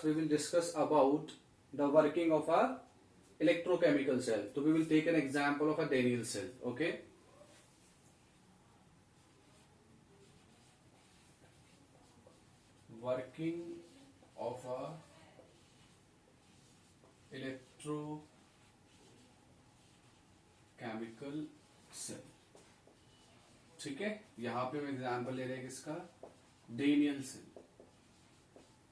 class we will discuss about the working of a electrochemical cell. So we will take an example of a Daniell cell. Okay. Working of a electrochemical cell. ठीक है, यहां पे हम example ले रहे हैं किसका, Daniel cell.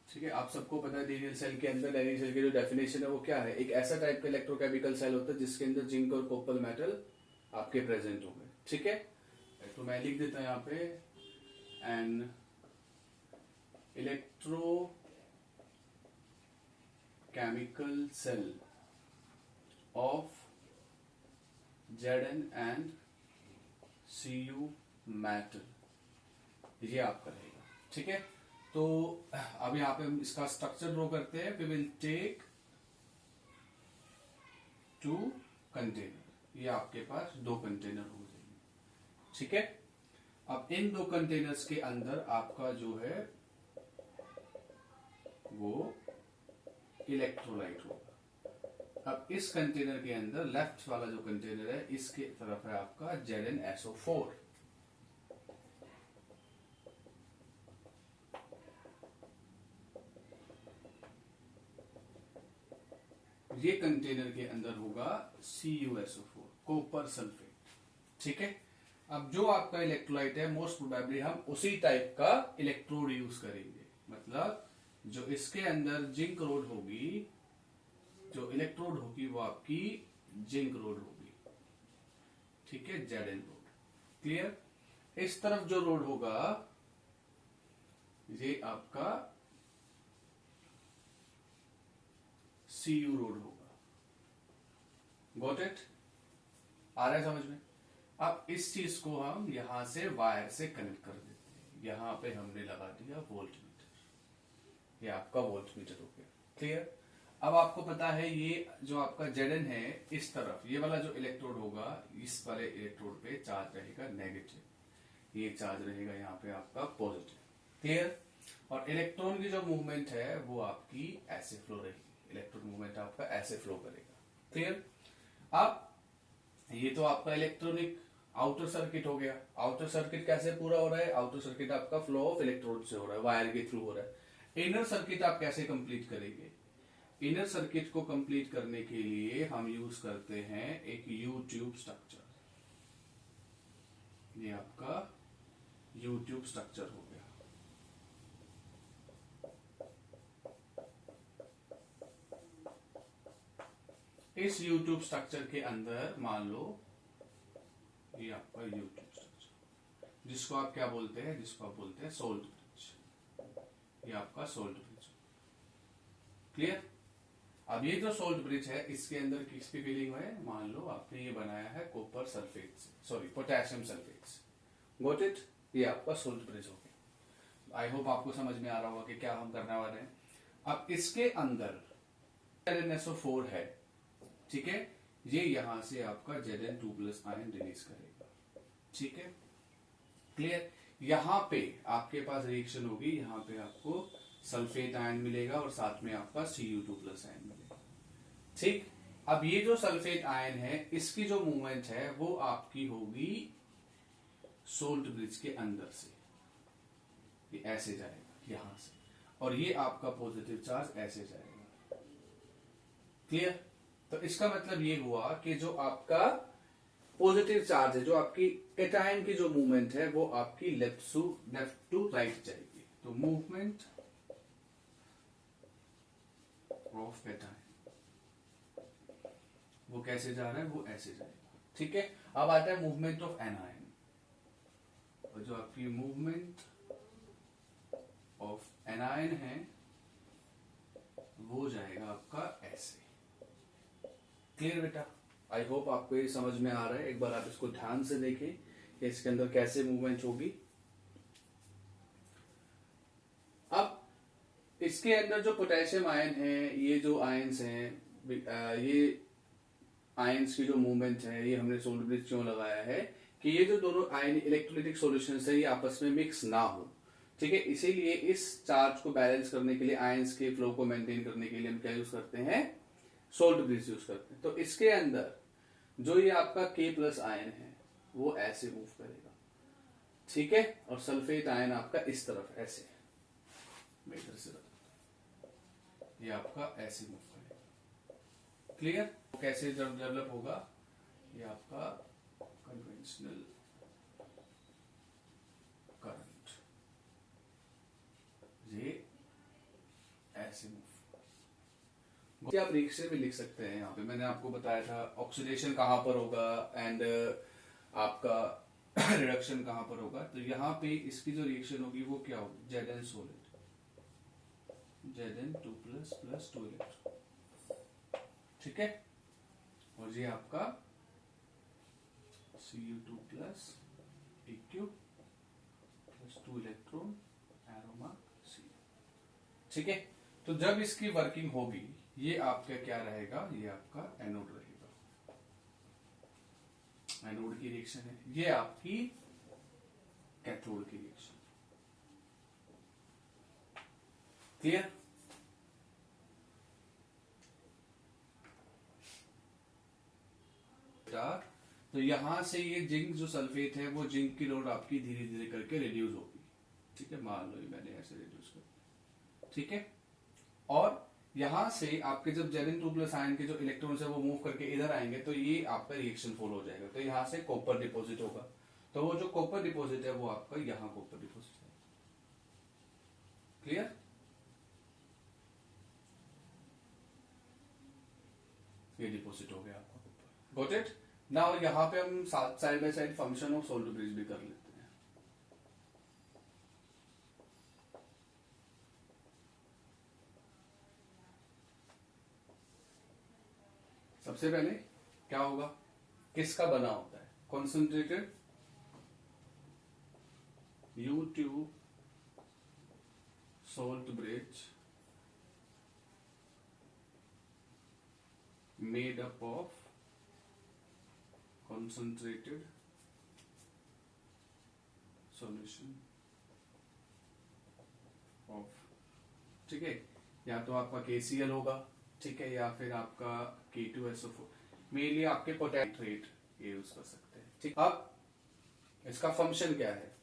ठीक है, आप सबको पता है डेनियल सेल के अंदर, डेनियल सेल की जो डेफिनेशन है वो क्या है, एक ऐसा टाइप का इलेक्ट्रोकेमिकल सेल होता है जिसके अंदर जिंक और कॉपर मेटल आपके प्रेजेंट होंगे. ठीक है, तो मैं लिख देता हूं यहां पे an electrochemical cell of Zn and Cu metal, ये आपका रहेगा. ठीक है, तो अब यहाँ पे हम इसका स्ट्रक्चर ड्रॉ करते हैं. वी विल टेक 2 कंटेनर, ये आपके पास 2 कंटेनर हो जाएंगे. ठीक है, अब इन 2 कंटेनर्स के अंदर आपका जो है वो इलेक्ट्रोलाइट होगा. अब इस कंटेनर के अंदर लेफ्ट वाला जो कंटेनर है इसके तरफ है आपका ZnSO4. ये कंटेनर के अंदर होगा CuSO4, कॉपर सल्फेट. ठीक है, अब जो आपका इलेक्ट्रोलाइट है मोस्ट प्रोबेबली हम उसी टाइप का इलेक्ट्रोड यूज करेंगे. मतलब जो इसके अंदर जिंक रोड होगी, जो इलेक्ट्रोड होगी वो आपकी जिंक रोड होगी. ठीक है, Zn रोड. क्लियर. इस तरफ जो रोड होगा ये आपका Cu रोड होगा. गॉट इट, आ रहा है समझ में. अब इस चीज को हम यहां से वायर से कनेक्ट कर देते हैं. यहां पे हमने लगा दिया वोल्टमीटर, ये आपका वोल्टमीटर हो गया. क्लियर. अब आपको पता है ये जो आपका Zn है इस तरफ, ये वाला जो इलेक्ट्रोड होगा इस वाले इलेक्ट्रोड पे चार्ज रहेगा नेगेटिव, ये चार्ज रहेगा यहाँ पे आपका पॉजिटिव. क्लियर. और इलेक्ट्रॉन की जो मूवमेंट है वो आपकी ऐसे फ्लो रहेगी, इलेक्ट्रॉन मूवमेंट आपका ऐसे फ्लो करेगा. क्लियर. अब ये तो आपका इलेक्ट्रॉनिक आउटर सर्किट हो गया. आउटर सर्किट कैसे पूरा हो रहा है, आउटर सर्किट आपका फ्लो ऑफ इलेक्ट्रोड से हो रहा है, वायर के थ्रू हो रहा है. इनर सर्किट आप कैसे कंप्लीट करेंगे. इनर सर्किट को कंप्लीट करने के लिए हम यूज करते हैं एक यू ट्यूब स्ट्रक्चर. ये आपका यू ट्यूब स्ट्रक्चर हो गया. इस यू ट्यूब स्ट्रक्चर के अंदर मान लो ये आपका यू ट्यूब स्ट्रक्चर, जिसको आप क्या बोलते हैं, जिसको आप बोलते हैं सोल्ट ब्रिज. ये आपका सोल्ट ब्रिज. क्लियर. अब ये जो सोल्ट ब्रिज है इसके अंदर किसकी फीलिंग है, मान लो आपने ये बनाया है कॉपर सल्फेट से, सॉरी पोटेशियम सल्फेट से. Got it. ये आपका सोल्ट ब्रिज हो गया. आई होप आपको समझ में आ रहा होगा कि क्या हम करने वाले हैं. अब इसके अंदर ZnSO4 है. ठीक है, ये यहां से आपका Zn2+ आयन रिलीज करेगा. ठीक है. क्लियर. यहां पे आपके पास रिएक्शन होगी, यहां पे आपको सल्फेट आयन मिलेगा और साथ में आपका Cu2+ आयन मिलेगा. ठीक. अब ये जो सल्फेट आयन है इसकी जो मूवमेंट है वो आपकी होगी सोल्ट ब्रिज के अंदर से, ये ऐसे जाएगा यहां से, और ये आपका पॉजिटिव चार्ज ऐसे जाएगा. क्लियर. तो इसका मतलब ये हुआ कि जो आपका पॉजिटिव चार्ज है, जो आपकी कैटायन की जो मूवमेंट है वो आपकी लेफ्ट टू राइट जाएगी. तो मूवमेंट ऑफ कैटायन वो कैसे जा रहा है, वो ऐसे जाएगा. ठीक है. अब आता है मूवमेंट ऑफ एनायन, और जो आपकी मूवमेंट ऑफ एनायन है वो जाएगा आपका ऐसे. क्लियर बेटा. आई होप आपको ये समझ में आ रहा है. एक बार आप इसको ध्यान से देखें कि इसके अंदर कैसे मूवमेंट होगी. अब इसके अंदर जो पोटेशियम आयन है, ये जो आयन्स हैं, ये आयन्स की जो मूवमेंट है, ये हमने सोल्ट ब्रिज क्यों लगाया है कि ये जो दोनों आयन इलेक्ट्रोलाइटिक सॉल्यूशंस है ये आपस में मिक्स ना हो. ठीक है, इसीलिए इस चार्ज को बैलेंस करने के लिए, आयंस के फ्लो को मेंटेन करने के लिए हम क्या यूज करते हैं, सोल्ट ब्रिज यूज करते हैं। तो इसके अंदर जो ये आपका K प्लस आयन है वो ऐसे मूव करेगा, ठीक है, और सल्फेट आयन आपका इस तरफ ऐसे, मैं इधर से बताता हूं, ये आपका ऐसे मूव करेगा। क्लियर? कैसे डेवलप होगा, ये आपका कन्वेंशनल करंट, ये ऐसे मूव। आप रिएक्शन भी लिख सकते हैं, यहाँ पे मैंने आपको बताया था ऑक्सीडेशन कहां पर होगा एंड आपका रिडक्शन कहां पर होगा। तो यहाँ पे इसकी जो रिएक्शन होगी वो क्या होगी, Zn solid, Zn 2 plus plus 2 electron, ठीक है, और ये आपका Cu2 plus Aq plus 2 electron, arrow mark C, ठीक है। तो जब इसकी वर्किंग होगी ये आपका क्या रहेगा, ये आपका एनोड रहेगा, एनोड की रिएक्शन है, ये आपकी कैथोड की रिएक्शन। क्लियर? तो यहां से ये जिंक जो सल्फेट है वो जिंक की लोड आपकी धीरे धीरे करके रिड्यूस होगी, ठीक है, मान लो मैंने ऐसे रिड्यूस कर, ठीक है। और यहां से आपके जब Zn2 प्लस आयन के जो इलेक्ट्रॉन्स है वो मूव करके इधर आएंगे तो ये आपका रिएक्शन फॉलो हो जाएगा, तो यहां से कॉपर डिपॉजिट होगा, तो वो जो कॉपर डिपॉजिट है वो आपका यहां कॉपर डिपॉजिट है। क्लियर? ये डिपॉजिट हो गया आपका कॉपर, गॉट इट? नाउ यहां पे हम side by side function of salt bridge भी कर लेते हैं। सबसे पहले क्या होगा, किसका बना होता है, concentrated U2 salt bridge made up of concentrated solution of, ठीक है, या तो आपका KCl होगा, ठीक है, या फिर आपका K2SO4, मेनली आपके पोटेट्रेट ये यूज कर सकते हैं, ठीक। अब इसका फंक्शन क्या है,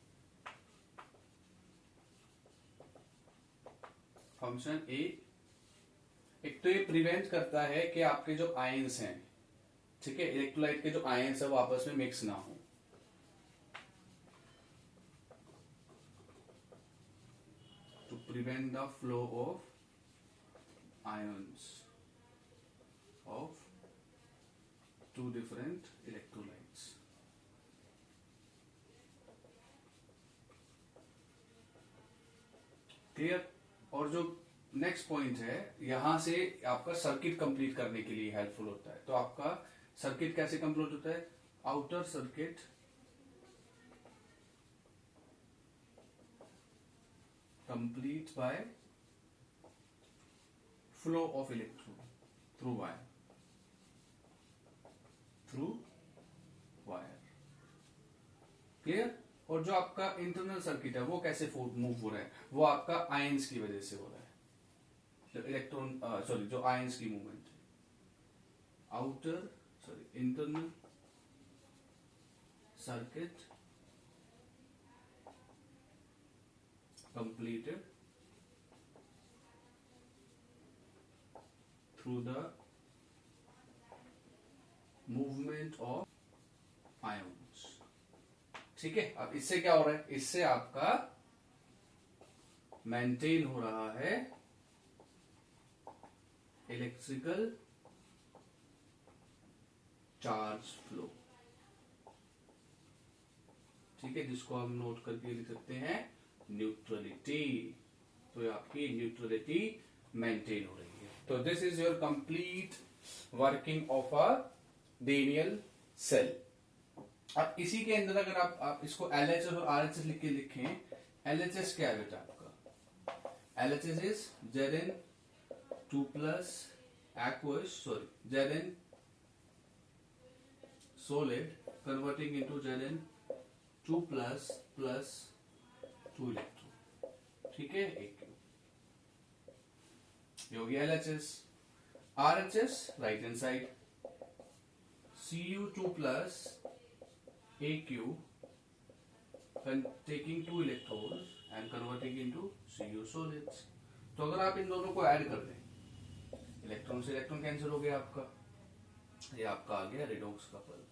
फंक्शन एक तो ये प्रिवेंट करता है कि आपके जो आयंस हैं, ठीक है, इलेक्ट्रोलाइट के जो आयंस है वो आपस में मिक्स ना हो, to prevent the flow of ions of two different electrolytes. Clear? और जो नेक्स्ट पॉइंट है, यहां से आपका सर्किट कंप्लीट करने के लिए हेल्पफुल होता है। तो आपका सर्किट कैसे कंप्लीट होता है, outer circuit complete bye flow of electron through wire, clear? और जो आपका इंटरनल सर्किट है वो कैसे मूव हो रहा है, वो आपका आयंस की वजह से हो रहा है, इलेक्ट्रॉन सॉरी जो आयंस की मूवमेंट है, outer sorry internal circuit completed through the movement of ions, ठीक है। अब इससे क्या हो रहा है, इससे आपका मेंटेन हो रहा है इलेक्ट्रिकल चार्ज फ्लो, ठीक है, जिसको हम नोट करके लिख सकते हैं न्यूट्रलिटी। तो आपकी न्यूट्रलिटी मेंटेन हो रही है। तो this is your complete working of a Daniell cell. अब इसी के अंदर अगर आप इसको LHS और RHS लिख के लिखें, LHS क्या है बेटा आपका, LHS is Zn2 plus aqueous sorry Zn solid converting into Zn2 plus 2 electron, ठीक है, AQ। ये हो गया LHS। RHS right hand side, Cu2 plus AQ taking 2 electrons and converting into Cu solids। तो अगर आप इन दोनों को ऐड कर दें, इलेक्ट्रॉन से इलेक्ट्रॉन कैंसिल हो गया आपका, ये आपका आ गया रिडॉक्स कपल।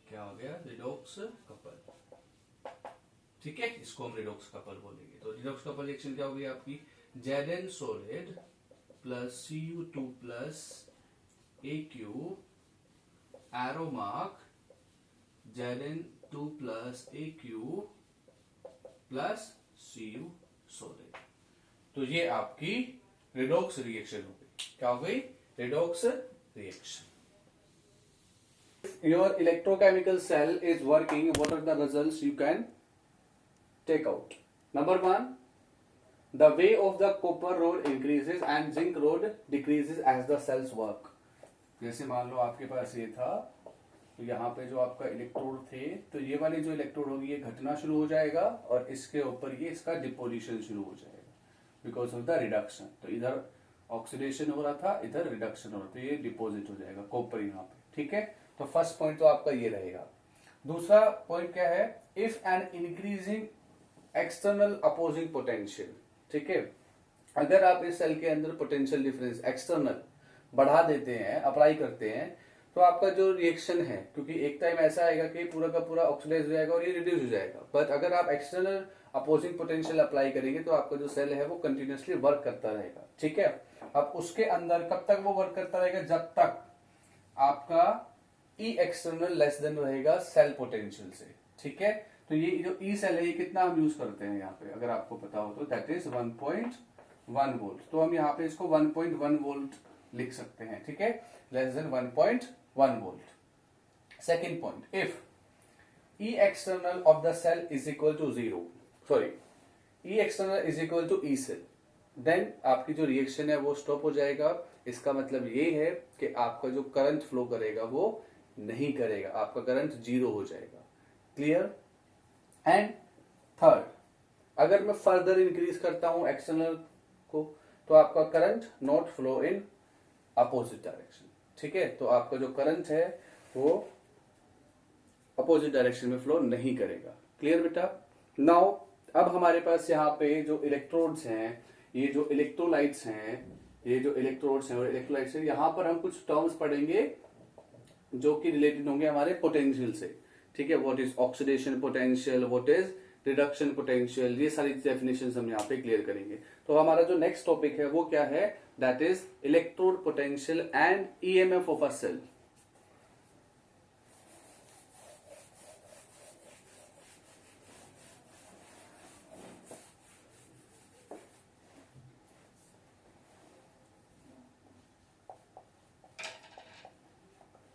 क्या हो गया? Redox couple. ठीक है, इसको हम रिडॉक्स कपल बोलेंगे। तो रिडॉक्स कपल रिएक्शन क्या होगी आपकी? Zn solid plus Cu2 plus AQ arrow mark Zn2 plus AQ plus Cu solid। तो ये आपकी रिडॉक्स रिएक्शन हो गई। क्या हो गई? Redox reaction. Your electrochemical cell is working, what are the results you can take out? Number one, the weight of the copper rod increases and zinc rod decreases as the cells work। जैसे मान लो आपके पास ये था, तो यहाँ पे जो आपका इलेक्ट्रोड थे, तो ये वाले जो इलेक्ट्रोड होगी ये घटना शुरू हो जाएगा और इसके ऊपर ये इसका डिपोजिशन शुरू हो जाएगा बिकॉज ऑफ द रिडक्शन। तो इधर ऑक्सीडेशन हो रहा था, इधर रिडक्शन हो रहा था, तो ये डिपोजिट हो जाएगा कॉपर यहाँ पे। ठीक है, तो फर्स्ट पॉइंट तो आपका ये रहेगा। दूसरा पॉइंट क्या है? If an increasing external opposing potential. ठीक है, अगर आप इस सेल के अंदर पोटेंशियल डिफरेंस एक्सटर्नल बढ़ा देते हैं, अप्लाई करते हैं, तो आपका जो रिएक्शन है, क्योंकि एक टाइम ऐसा आएगा कि पूरा का पूरा ऑक्सीडाइज हो जाएगा और ये रिड्यूस हो जाएगा, बट अगर आप एक्सटर्नल अपोजिंग पोटेंशियल अप्लाई करेंगे तो आपका जो सेल है वो कंटिन्यूसली वर्क करता रहेगा। ठीक है, अब उसके अंदर कब तक वो वर्क करता रहेगा? जब तक आपका ई एक्सटर्नल लेस देन रहेगा सेल पोटेंशियल से। ठीक है, तो ये जो ई सेल है ये कितना हम यूज करते हैं यहाँ पे, अगर आपको पता हो तो, दैट इज 1.1 वोल्ट। तो हम यहाँ पे इसको 1.1 वोल्ट लिख सकते हैं। ठीक है, less than 1.1 volt. Second point, if E external of the cell is equal to 0, sorry, E external is equal to E cell, then आपकी जो रिएक्शन है वो स्टॉप हो जाएगा। इसका मतलब ये है कि आपका जो करंट फ्लो करेगा वो नहीं करेगा, आपका करंट 0 हो जाएगा। क्लियर? एंड थर्ड, अगर मैं फर्दर इंक्रीज करता हूं एक्सटर्नल को, तो आपका current not flow in opposite direction. ठीक है, तो आपका जो करंट है वो अपोजिट डायरेक्शन में फ्लो नहीं करेगा। क्लियर बेटा? नाउ अब हमारे पास यहाँ पे जो इलेक्ट्रोड्स हैं, ये जो इलेक्ट्रोलाइट्स हैं, ये जो इलेक्ट्रोड्स हैं और इलेक्ट्रोलाइट्स हैं, यहाँ पर हम कुछ टर्म्स पढ़ेंगे जो कि रिलेटेड होंगे हमारे पोटेंशियल से। ठीक है, what is oxidation potential, what is reduction potential, ये सारी डेफिनेशंस हम यहाँ पे क्लियर करेंगे। तो हमारा जो नेक्स्ट टॉपिक है वो क्या है? That is electrode potential and EMF of a cell.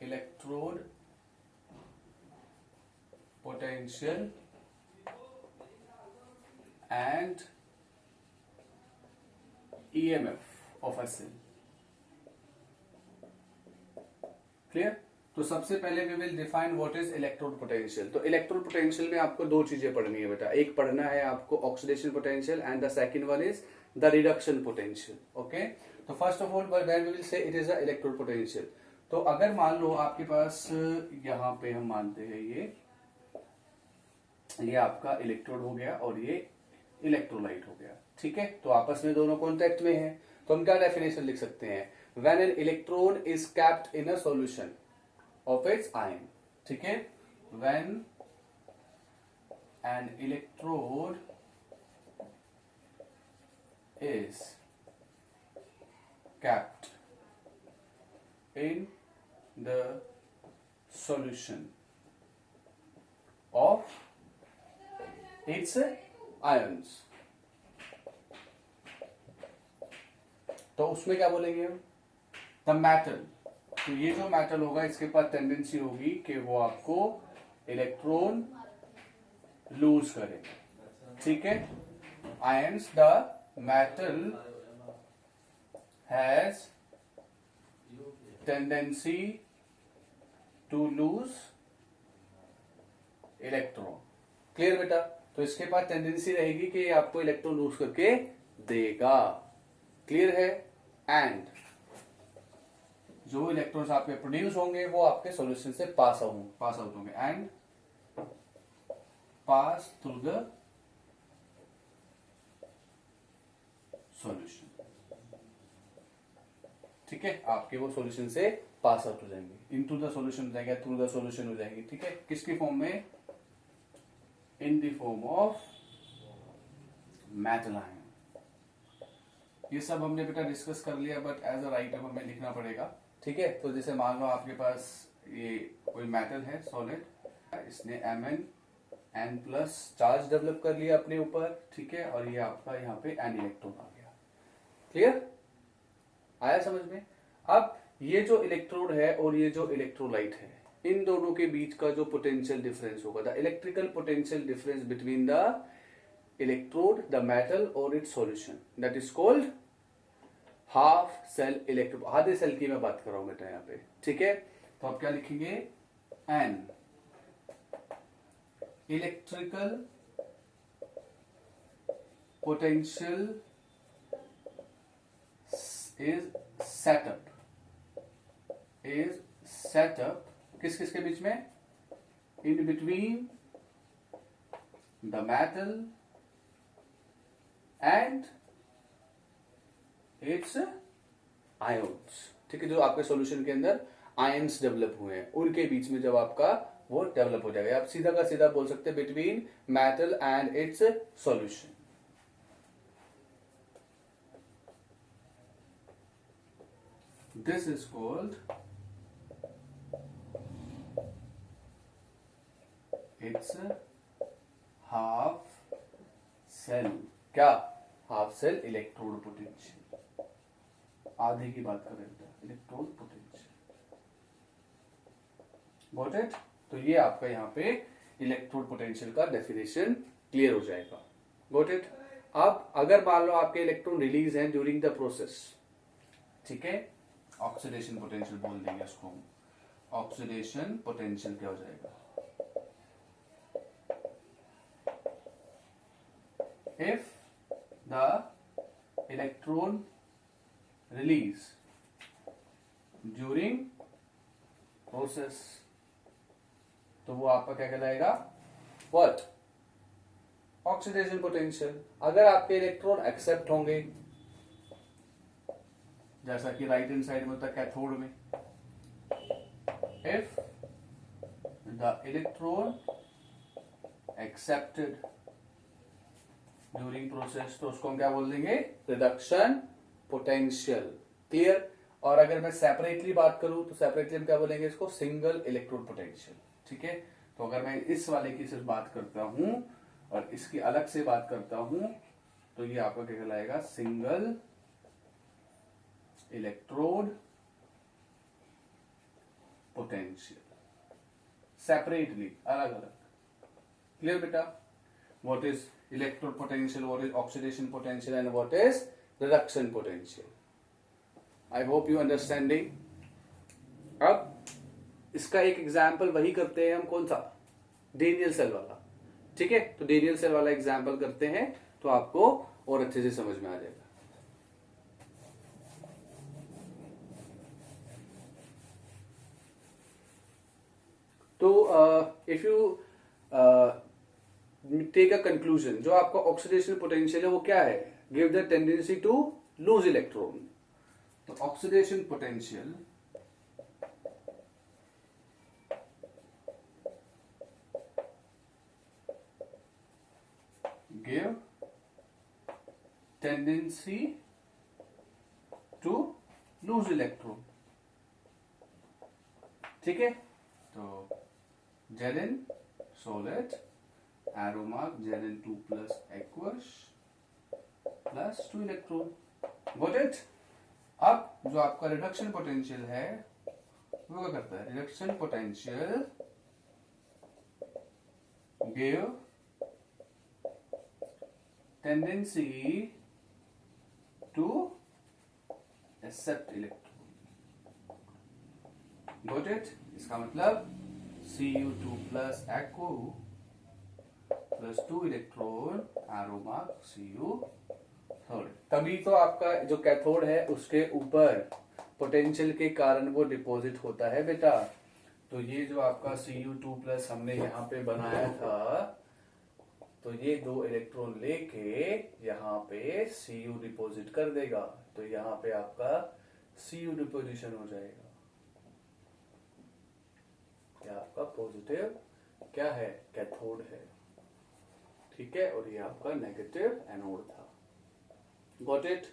Electrode potential and EMF of a cell. Clear? तो सबसे पहले we will define what is electrode potential. तो इलेक्ट्रोड पोटेंशियल में आपको दो चीजें पढ़नी है बेटा, एक पढ़ना है आपको oxidation potential and the second one is the reduction potential. Okay, तो first of all when we will say it is a electrode potential, तो अगर मान लो आपके पास यहाँ पे हम मानते हैं ये आपका इलेक्ट्रोड हो गया और ये इलेक्ट्रोलाइट हो गया। ठीक है, तो आपस में दोनों कॉन्टेक्ट में है, तो हम क्या डेफिनेशन लिख सकते हैं? When an electron is kept in a solution of its ion. ठीक है, when an electrode is kept in the solution of its ions, तो उसमें क्या बोलेंगे हम? The metal. तो ये जो मेटल होगा इसके पास टेंडेंसी होगी कि वो आपको इलेक्ट्रॉन लूज करेगा। ठीक है, ions, the metal has tendency to lose electron. Clear बेटा? तो इसके पास टेंडेंसी रहेगी कि ये आपको इलेक्ट्रॉन लूज करके देगा। क्लियर है? एंड जो इलेक्ट्रॉन्स आपके प्रोड्यूस होंगे वो आपके सॉल्यूशन से पास आउट होंगे and pass through the solution. ठीक है, आपके वो सॉल्यूशन से पास आउट हो जाएंगे, इनटू द सॉल्यूशन हो जाएंगे, थ्रू द सॉल्यूशन हो जाएंगे। ठीक है, किसकी फॉर्म में? In the form of metal ion. ये सब हमने बेटा डिस्कस कर लिया, बट एज अ राइटर हमें लिखना पड़ेगा। ठीक है, तो जैसे मान लो आपके पास ये कोई मेटल है सॉलिड, इसने Mn प्लस चार्ज डेवलप कर लिया अपने ऊपर। ठीक है, और ये आपका यहाँ पे एन इलेक्ट्रॉन आ गया। क्लियर? आया समझ में? अब ये जो इलेक्ट्रोड है और ये जो इलेक्ट्रोलाइट है, इन दोनों के बीच का जो पोटेंशियल डिफरेंस होगा, the electrical potential difference between the electrode, the metal और its solution, that is called half cell electrode. आधे सेल की मैं बात कर रहा हूं बेटा यहाँ पे। ठीक है, तो आप क्या लिखेंगे? An electrical potential is setup किस किस के बीच में? In between the metal and it's ions. ठीक है, जो आपके सॉल्यूशन के अंदर आयन्स डेवलप हुए हैं उनके बीच में जब आपका वो डेवलप हो जाएगा, आप सीधा का सीधा बोल सकते हैं between metal and its solution. This is called its half cell. क्या? Half cell electrode potential. आधे की बात करें तो इलेक्ट्रोड पोटेंशियल। Got it? तो ये आपका यहाँ पे इलेक्ट्रोड पोटेंशियल का डेफिनेशन क्लियर हो जाएगा। Got it? अब अगर मान लो आपके इलेक्ट्रॉन रिलीज हैं ड्यूरिंग द प्रोसेस, ठीक है, ऑक्सीडेशन पोटेंशियल बोल देंगे इसको हम। ऑक्सीडेशन पोटेंशियल क्या हो जाएगा? If the electron release during process, तो वो आपका क्या कहलाएगा? व्हाट? Oxidation potential. अगर आपके इलेक्ट्रॉन एक्सेप्ट होंगे, जैसा कि राइट हैंड साइड में होता है कैथोड में, if the electron accepted during process, तो उसको हम क्या बोल देंगे? Reduction potential. क्लियर? और अगर मैं सेपरेटली बात करूं तो सेपरेटली हम क्या बोलेंगे इसको? Single electrode potential. ठीक है, तो अगर मैं इस वाले की सिर्फ बात करता हूं और इसकी अलग से बात करता हूं तो ये आपका क्या कहलाएगा? Single electrode potential. सेपरेटली, अलग अलग। क्लियर बेटा? What is electrode potential, what is oxidation potential and what is reduction potential? I hope you understanding. अब इसका एक एग्जाम्पल वही करते हैं हम, कौन सा? डेनियल सेल वाला। ठीक है, तो डेनियल सेल वाला एग्जाम्पल करते हैं तो आपको और अच्छे से समझ में आ जाएगा। तो if you take a conclusion, जो आपका ऑक्सीडेशन पोटेंशियल है वो क्या है? Give the tendency to lose electron. तो oxidation potential give tendency to lose electron. ठीक है, तो जेलिन सॉलिड, एरो मार्क जेलिन 2 plus aqueous plus 2 electron. Got it? अब जो आपका रिडक्शन पोटेंशियल है वो क्या करता है? Reduction potential give tendency to accept electron. Got it? इसका मतलब Cu2 plus aq plus 2 electron, arrow mark Cu third. तभी तो आपका जो कैथोड है उसके ऊपर पोटेंशियल के कारण वो डिपॉजिट होता है बेटा। तो ये जो आपका Cu2 प्लस हमने यहाँ पे बनाया था, तो ये 2 इलेक्ट्रॉन लेके यहाँ पे Cu डिपॉजिट कर देगा, तो यहाँ पे आपका Cu डिपोजिशन हो जाएगा। ये आपका पॉजिटिव क्या है, कैथोड है, ठीक है। और ये आपका नेगेटिव एनोड था। Got it.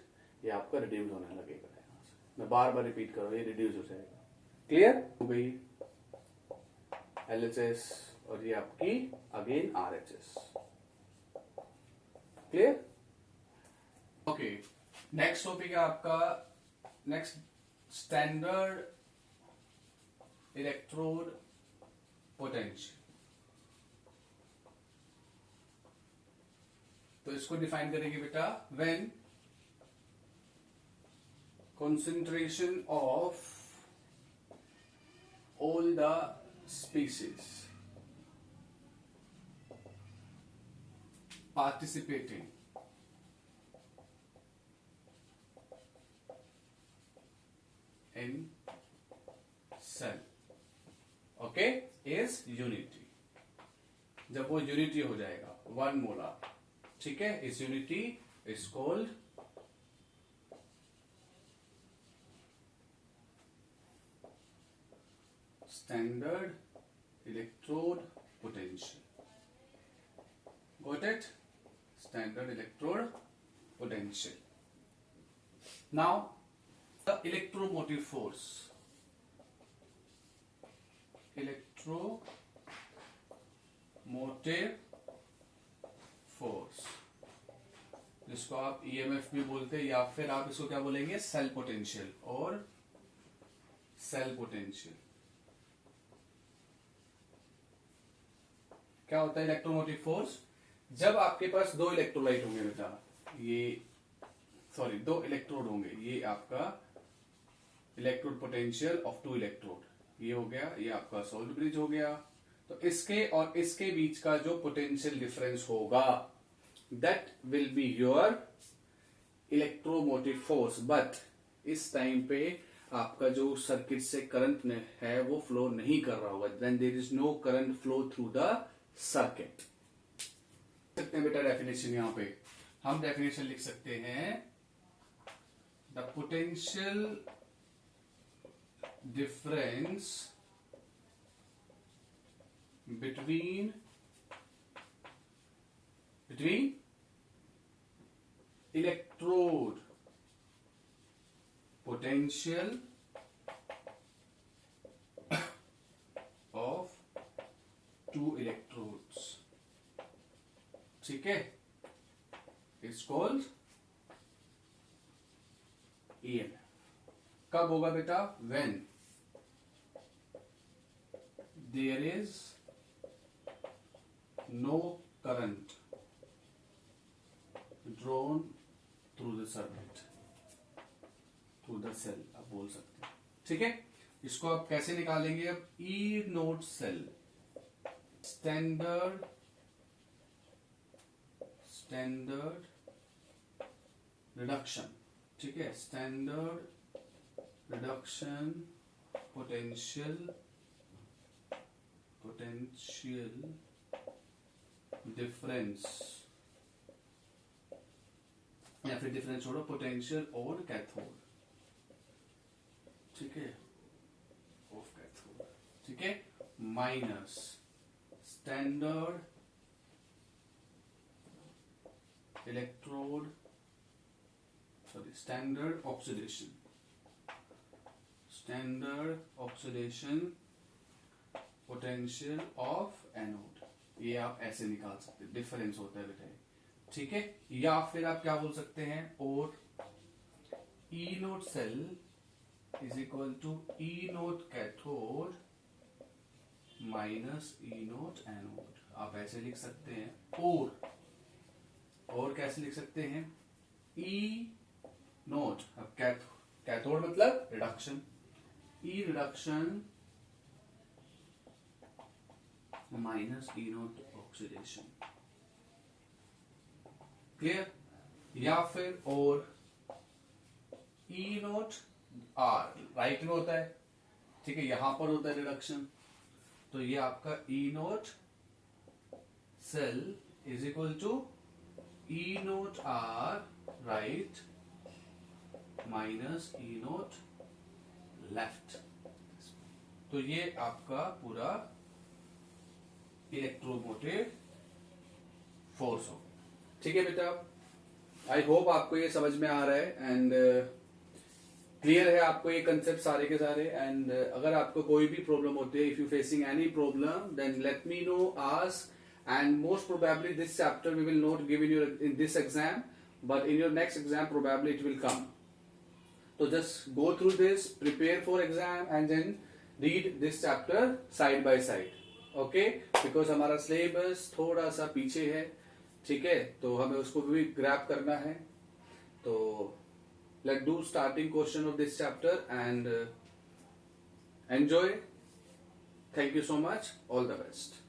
ये आपका रिड्यूस होने लगेगा यहाँ से, मैं बार बार रिपीट कर रहा हूँ, ये रिड्यूस हो जाएगा। क्लियर हो गई LHS, और ये आपकी again RHS। Clear. Okay, next topic है आपका नेक्स्ट स्टैंडर्ड इलेक्ट्रोड पोटेंशियल। तो इसको डिफाइन करेंगे बेटा, when concentration of all the species participating in cell, okay, is unity। जब वो यूनिटी हो जाएगा 1 मोलर, ठीक है, इस unity is called standard electrode potential. Got it, standard electrode potential. Now the electromotive force, electromotive force, जिसको आप EMF भी बोलते हैं, या फिर आप इसको क्या बोलेंगे, सेल पोटेंशियल और सेल पोटेंशियल। क्या होता है इलेक्ट्रोमोटिव फोर्स? जब आपके पास 2 इलेक्ट्रोलाइट होंगे बेटा, ये सॉरी 2 इलेक्ट्रोड होंगे, ये आपका इलेक्ट्रोड पोटेंशियल ऑफ 2 इलेक्ट्रोड, ये हो गया, ये आपका सोल्ट ब्रिज हो गया। तो इसके और इसके बीच का जो पोटेंशियल डिफरेंस होगा, that will be your electromotive force. But इस टाइम पे आपका जो सर्किट से करंट है वो फ्लो नहीं कर रहा होगा, then there is no current flow through the circuit. सकते हैं बेटा डेफिनेशन, यहां पे हम डेफिनेशन लिख सकते हैं, the potential difference between electrode potential of 2 electrodes, ठीक है, इट्स कॉल्ड EMF। कब होगा बेटा? when there is no current drawn through the circuit, through the cell आप बोल सकते हैं, ठीक है। इसको आप कैसे निकालेंगे? अब E naught cell, standard reduction, ठीक है, स्टैंडर्ड रिडक्शन पोटेंशियल डिफरेंस, या फिर डिफरेंस छोड़ो, पोटेंशियल और कैथोड, ठीक है, ऑफ कैथोड, ठीक है, minus standard electrode standard oxidation potential of anode. ये आप ऐसे निकाल सकते हैं, डिफरेंस होता है बेटा, ठीक है। या फिर आप क्या बोल सकते हैं, और E naught cell is equal to E naught cathode minus E naught anode, आप ऐसे लिख सकते हैं। और कैसे लिख सकते हैं? E नोट, अब कैथोड मतलब reduction, E reduction minus E note oxidation, clear? या फिर और ई नोट आर राइट में होता है, ठीक है, यहां पर होता है रिडक्शन, तो ये आपका E naught cell is equal to E naught R right minus E naught left. तो ये आपका पूरा इलेक्ट्रोमोटिव फोर्स हो। ठीक है बेटा, आई होप आपको ये समझ में आ रहा है एंड क्लियर है आपको ये कंसेप्ट सारे के सारे। एंड अगर आपको कोई भी प्रॉब्लम होती है, if you facing any problem then let me know, ask, and most probably this chapter we will not give in this exam, but in your next exam probably it will come. तो just go through this, prepare for exam and then read this chapter side by side, okay? Because हमारा syllabus थोड़ा सा पीछे है, ठीक है, तो हमें उसको भी ग्रैब करना है। तो let's do starting question of this chapter and enjoy. Thank you so much. All the best.